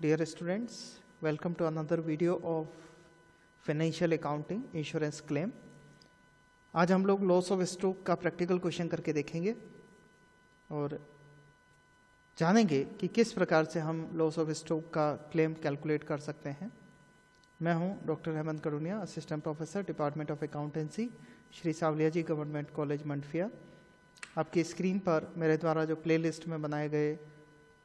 Dear students, welcome to another video of Financial Accounting Insurance Claim। आज हम लोग loss of stock का practical question करके देखेंगे और जानेंगे कि किस प्रकार से हम लॉस ऑफ स्टॉक का क्लेम कैलकुलेट कर सकते हैं। मैं हूं doctor Hemant Karuniya, assistant professor, department of accountancy, Shri Sawaliya ji government college Mandphiya. आपकी स्क्रीन पर मेरे द्वारा जो प्लेलिस्ट में बनाए गए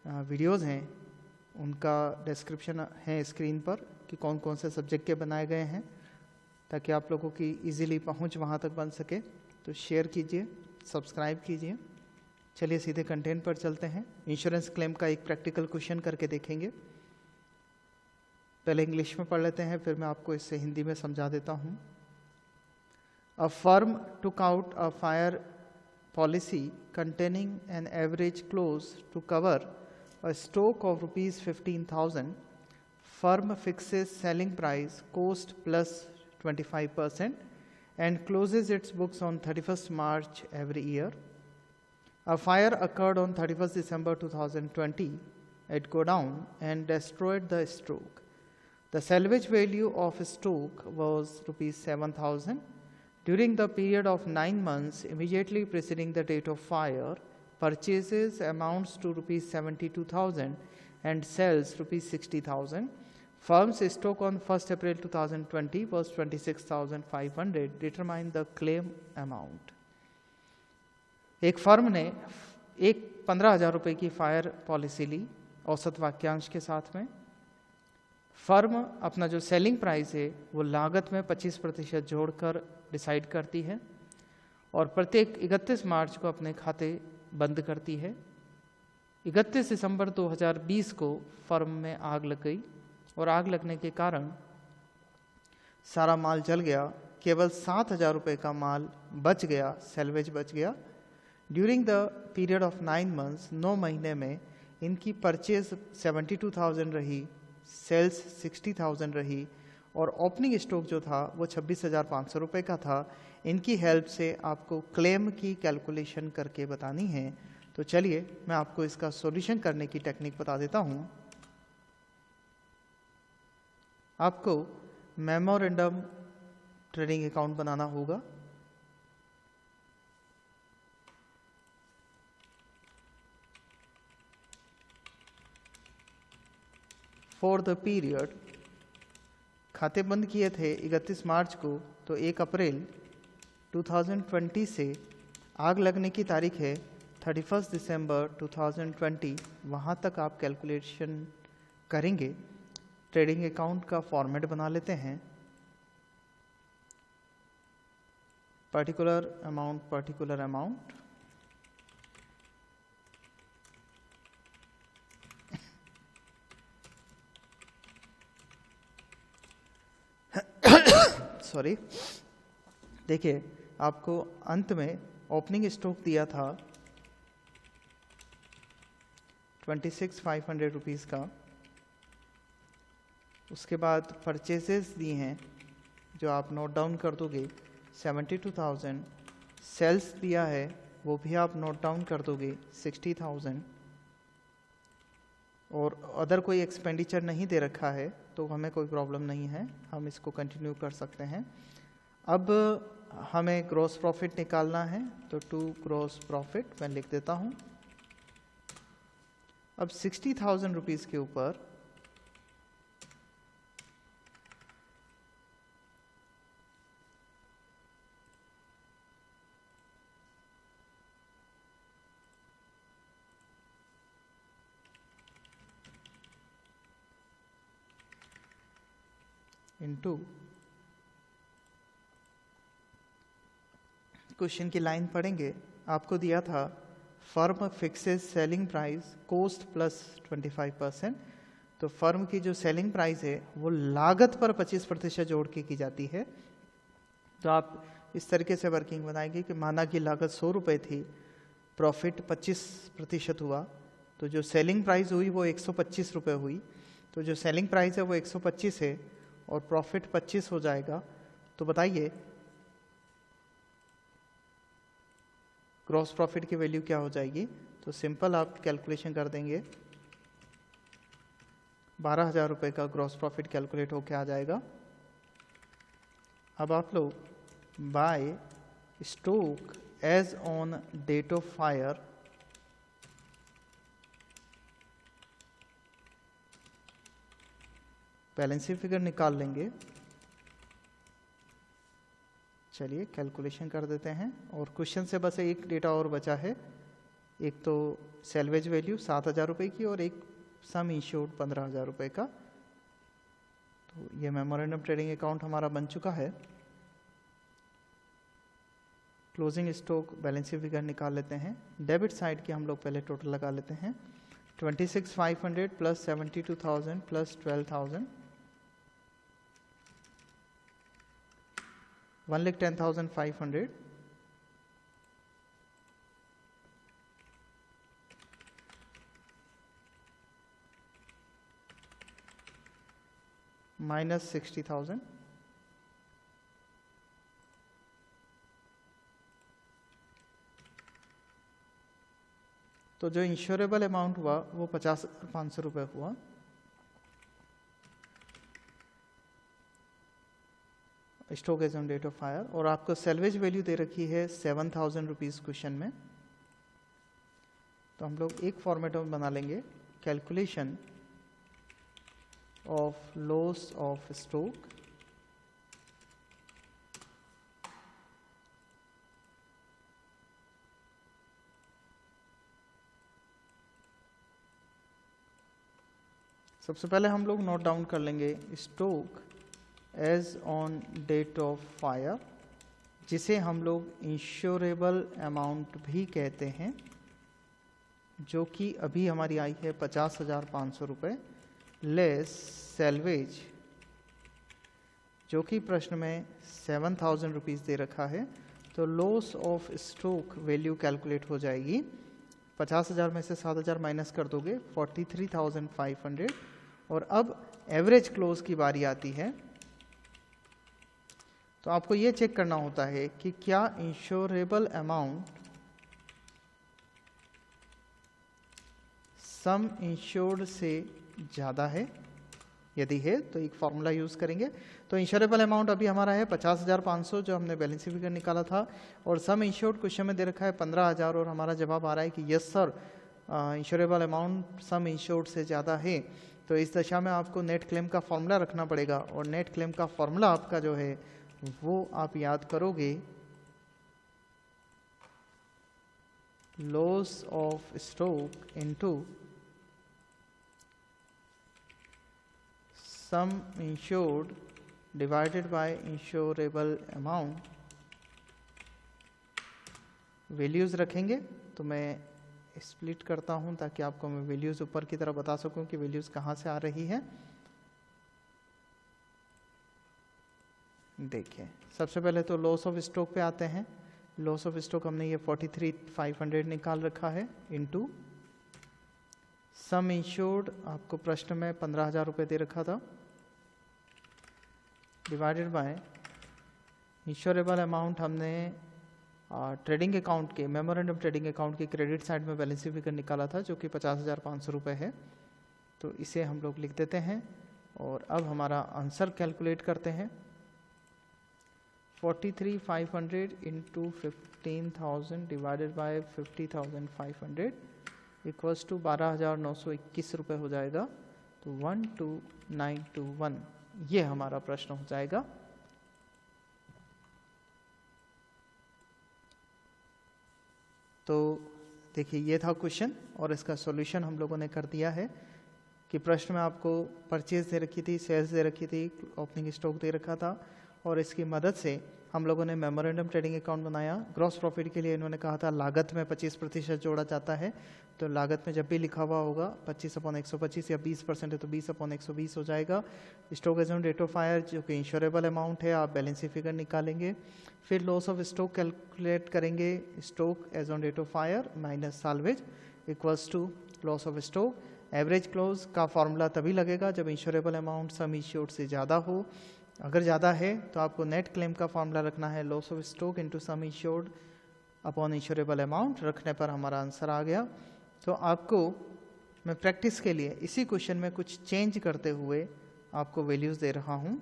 वीडियोज़ हैं उनका डिस्क्रिप्शन है स्क्रीन पर कि कौन कौन से सब्जेक्ट के बनाए गए हैं, ताकि आप लोगों की इजीली पहुंच वहां तक बन सके। तो शेयर कीजिए, सब्सक्राइब कीजिए। चलिए सीधे कंटेंट पर चलते हैं। इंश्योरेंस क्लेम का एक प्रैक्टिकल क्वेश्चन करके देखेंगे। पहले इंग्लिश में पढ़ लेते हैं, फिर मैं आपको इससे हिंदी में समझा देता हूँ। A firm took out a fire policy containing an average clause to cover a stock of rupees 15,000. Firm fixes selling price cost plus 25% and closes its books on 31st March every year. A fire occurred on 31st December 2020 at Godown and destroyed the stock. The salvage value of stock was rupees 7,000. During the period of 9 months immediately preceding the date of fire, purchases amounts to rupees 72,000 and sells rupees 60,000. Firm's stock on 1st April 2020 was 26,500. Determine the claim amount. एक firm ने 15,000 रुपये की fire policy ली औसत वाक्यांश के साथ में। Firm अपना जो सेलिंग प्राइस है वो लागत में 25% जोड़कर डिसाइड करती है और प्रत्येक 31 मार्च को अपने खाते बंद करती है। 31 दिसंबर 2020 को फर्म में आग लग गई और आग लगने के कारण सारा माल जल गया। केवल 7,000 रुपये का माल बच गया, सेल्वेज बच गया। During the period of 9 months, 9 महीने में इनकी परचेज 72,000 रही, सेल्स 60,000 रही और ओपनिंग स्टॉक जो था वो 26,500 रुपये का था। इनकी हेल्प से आपको क्लेम की कैलकुलेशन करके बतानी है। तो चलिए मैं आपको इसका सॉल्यूशन करने की टेक्निक बता देता हूँ। आपको मेमोरेंडम ट्रेडिंग अकाउंट बनाना होगा। फॉर द पीरियड, खाते बंद किए थे 31 मार्च को, तो 1 अप्रैल 2020 से आग लगने की तारीख है 31 दिसंबर 2020, वहाँ तक आप कैलकुलेशन करेंगे। ट्रेडिंग अकाउंट का फॉर्मेट बना लेते हैं। पर्टिकुलर अमाउंट सॉरी, देखिए आपको अंत में ओपनिंग स्टॉक दिया था 26,500 रुपीज़ का। उसके बाद परचेसेस दी हैं जो आप नोट डाउन कर दोगे 72,000। सेल्स दिया है वो भी आप नोट डाउन कर दोगे 60,000। और अदर कोई एक्सपेंडिचर नहीं दे रखा है तो हमें कोई प्रॉब्लम नहीं है, हम इसको कंटिन्यू कर सकते हैं। अब हमें ग्रॉस प्रॉफिट निकालना है, तो टू ग्रॉस प्रॉफिट मैं लिख देता हूँ। अब 60,000 रुपीज़ के ऊपर इनटू क्वेश्चन की लाइन पढ़ेंगे। आपको दिया था firm fixes selling price cost plus 25%। तो फर्म की जो सेलिंग प्राइस है वो लागत पर 25% जोड़ के की जाती है। तो आप इस तरीके से वर्किंग बनाएंगे कि माना कि लागत 100 रुपये थी, प्रॉफिट 25% हुआ, तो जो सेलिंग प्राइस हुई वो 125 रुपये हुई। तो जो सेलिंग प्राइस है वो 125 है और प्रॉफिट 25 हो जाएगा। तो बताइए ग्रॉस प्रॉफिट की वैल्यू क्या हो जाएगी। तो सिंपल आप कैलकुलेशन कर देंगे 12,000 रुपये का ग्रॉस प्रॉफिट कैलकुलेट होके आ जाएगा। अब आप लोग by stock as on date of fire balance sheet figure निकाल लेंगे। चलिए कैलकुलेशन कर देते हैं, और क्वेश्चन से बस एक डेटा और बचा है, एक तो सेल्वेज वैल्यू 7,000 रुपये की और एक सम इंश्योर्ड 15,000 रुपये का। तो ये मेमोरेंडम ट्रेडिंग अकाउंट हमारा बन चुका है। Closing stock balance sheet figure निकाल लेते हैं। डेबिट साइड की हम लोग पहले टोटल लगा लेते हैं, 26,500 प्लस 72,000 प्लस 12,000, 1,10,500 माइनस 60,000, तो जो इंश्योरेबल अमाउंट हुआ वो 50,500 रुपये हुआ। Stock as on date of fire, और आपको सेल्वेज वैल्यू दे रखी है 7,000 रुपीज़ क्वेश्चन में। तो हम लोग एक फॉर्मेट में बना लेंगे, calculation of loss of stock सबसे पहले हम लोग नोट डाउन कर लेंगे stock as on date of fire, जिसे हम लोग इंश्योरेबल अमाउंट भी कहते हैं, जो कि अभी हमारी आई है 50,500 रुपये, लेस सेल्वेज जो कि प्रश्न में 7,000 रुपीज़ दे रखा है। तो loss of stock value calculate हो जाएगी, 50,000 में से 7,000 माइनस कर दोगे 43,500। और अब एवरेज क्लोज की बारी आती है, तो आपको ये चेक करना होता है कि क्या इंश्योरेबल अमाउंट सम इंश्योर्ड से ज़्यादा है। यदि है तो एक फॉर्मूला यूज़ करेंगे। तो इंश्योरेबल अमाउंट अभी हमारा है 50,500 जो हमने बैलेंस शीट फिगर निकाला था, और सम इंश्योर्ड क्वेश्चन में दे रखा है 15,000, और हमारा जवाब आ रहा है कि यस सर इंश्योरेबल अमाउंट सम इंश्योर्ड से ज़्यादा है। तो इस दशा में आपको नेट क्लेम का फॉर्मूला रखना पड़ेगा, और नेट क्लेम का फॉर्मूला आपका जो है वो आप याद करोगे, loss of stock into some insured divided by insurable amount. Values रखेंगे, तो मैं स्प्लिट करता हूं ताकि आपको मैं वैल्यूज़ ऊपर की तरफ बता सकूं कि वैल्यूज़ कहां से आ रही है। देखिए सबसे पहले तो लॉस ऑफ स्टॉक पे आते हैं। लॉस ऑफ स्टॉक हमने ये 43,500 निकाल रखा है, इनटू सम इंश्योर्ड आपको प्रश्न में 15,000 रुपये दे रखा था, डिवाइडेड बाय इंश्योरेबल अमाउंट हमने ट्रेडिंग अकाउंट के मेमोरेंडम ट्रेडिंग अकाउंट के क्रेडिट साइड में बैलेंस शीट फिगर निकाला था जो कि 50,500 रुपये है। तो इसे हम लोग लिख देते हैं, और अब हमारा आंसर कैलकुलेट करते हैं। 43,500 into 15,000 divided by 50,500 equals to 12,921 रुपये हो जाएगा। तो 12921 ये हमारा प्रश्न हो जाएगा। तो देखिए ये था क्वेश्चन, और इसका सॉल्यूशन हम लोगों ने कर दिया है कि प्रश्न में आपको परचेज दे रखी थी, सेल्स दे रखी थी, ओपनिंग स्टॉक दे रखा था, और इसकी मदद से हम लोगों ने मेमोरेंडम ट्रेडिंग अकाउंट बनाया। ग्रॉस प्रॉफिट के लिए इन्होंने कहा था लागत में 25% जोड़ा जाता है, तो लागत में जब भी लिखा हुआ होगा 25/125 या 20% है तो 20/120 हो जाएगा। Stock as on date of fire जो कि इंश्योरेबल अमाउंट है, आप बैलेंस शीट फिगर निकालेंगे। फिर लॉस ऑफ स्टॉक कैलकुलेट करेंगे, stock as on date of fire minus salvage equals to loss of stock. Average clause का फॉर्मूला तभी लगेगा जब इंश्योरेबल अमाउंट सम इंश्योर्ड से ज़्यादा हो। अगर ज़्यादा है तो आपको नेट क्लेम का फॉर्मूला रखना है, loss of stock into sum insured upon insurable amount. रखने पर हमारा आंसर आ गया। तो आपको मैं प्रैक्टिस के लिए इसी क्वेश्चन में कुछ चेंज करते हुए आपको वैल्यूज दे रहा हूं।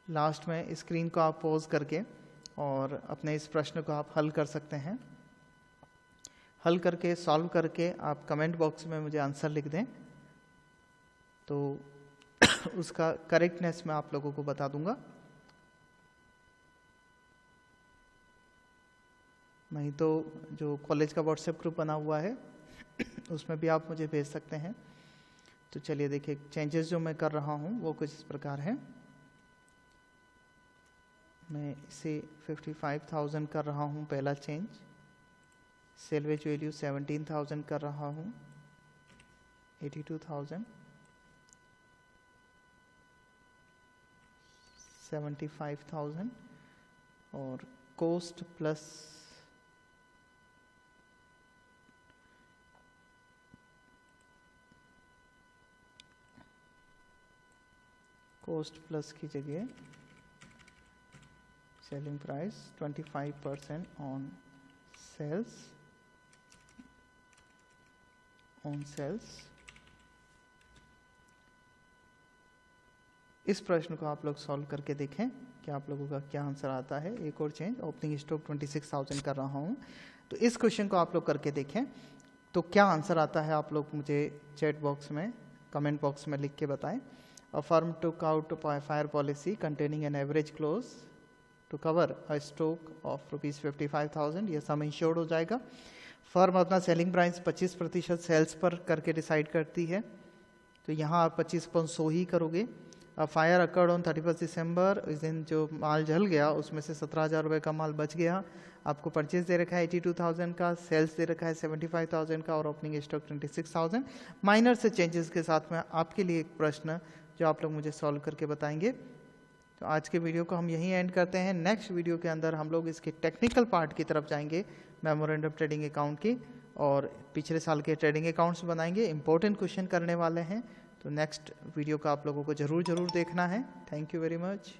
लास्ट में स्क्रीन को आप पॉज करके और अपने इस प्रश्न को आप हल कर सकते हैं। हल करके सॉल्व करके आप कमेंट बॉक्स में मुझे आंसर लिख दें तो उसका करेक्टनेस मैं आप लोगों को बता दूंगा। नहीं तो जो कॉलेज का व्हाट्सएप ग्रुप बना हुआ है उसमें भी आप मुझे भेज सकते हैं। तो चलिए देखिए, चेंजेस जो मैं कर रहा हूँ वो कुछ इस प्रकार है। मैं इसे 55,000 कर रहा हूँ, पहला चेंज। सेल्वेज वैल्यू 17,000 कर रहा हूँ, 82,000, 75,000 और कॉस्ट प्लस की जगह सेलिंग प्राइस 25% ऑन सेल्स। इस प्रश्न को आप लोग सॉल्व करके देखें कि आप लोगों का क्या आंसर आता है। एक और चेंज, ओपनिंग स्टॉक 26,000 कर रहा हूं। तो इस क्वेश्चन को आप लोग करके देखें तो क्या आंसर आता है, आप लोग मुझे चैट बॉक्स में, कमेंट बॉक्स में लिख के बताएं। A firm took out a fire policy containing an average clause to cover a stock of rupees 55,000। ये सम इंश्योर्ड हो जाएगा। फर्म अपना सेलिंग प्राइस 25% सेल्स पर करके डिसाइड करती है, तो यहाँ आप 25.100 ही करोगे। अब फायर अकर्ड ऑन 31 दिसंबर, इस दिन जो माल जल गया उसमें से 17,000 रुपये का माल बच गया। आपको परचेज दे रखा है 82,000 का, सेल्स दे रखा है 75,000 का और ओपनिंग स्टॉक 26,000। माइनर से चेंजेस के साथ में आपके लिए एक प्रश्न जो आप लोग मुझे सॉल्व करके बताएंगे। तो आज के वीडियो को हम यहीं एंड करते हैं। नेक्स्ट वीडियो के अंदर हम लोग इसके टेक्निकल पार्ट की तरफ जाएंगे, मेमोरेंडम ट्रेडिंग अकाउंट की, और पिछले साल के ट्रेडिंग अकाउंट्स बनाएंगे। इंपॉर्टेंट क्वेश्चन करने वाले हैं, तो नेक्स्ट वीडियो का आप लोगों को ज़रूर देखना है। Thank you very much.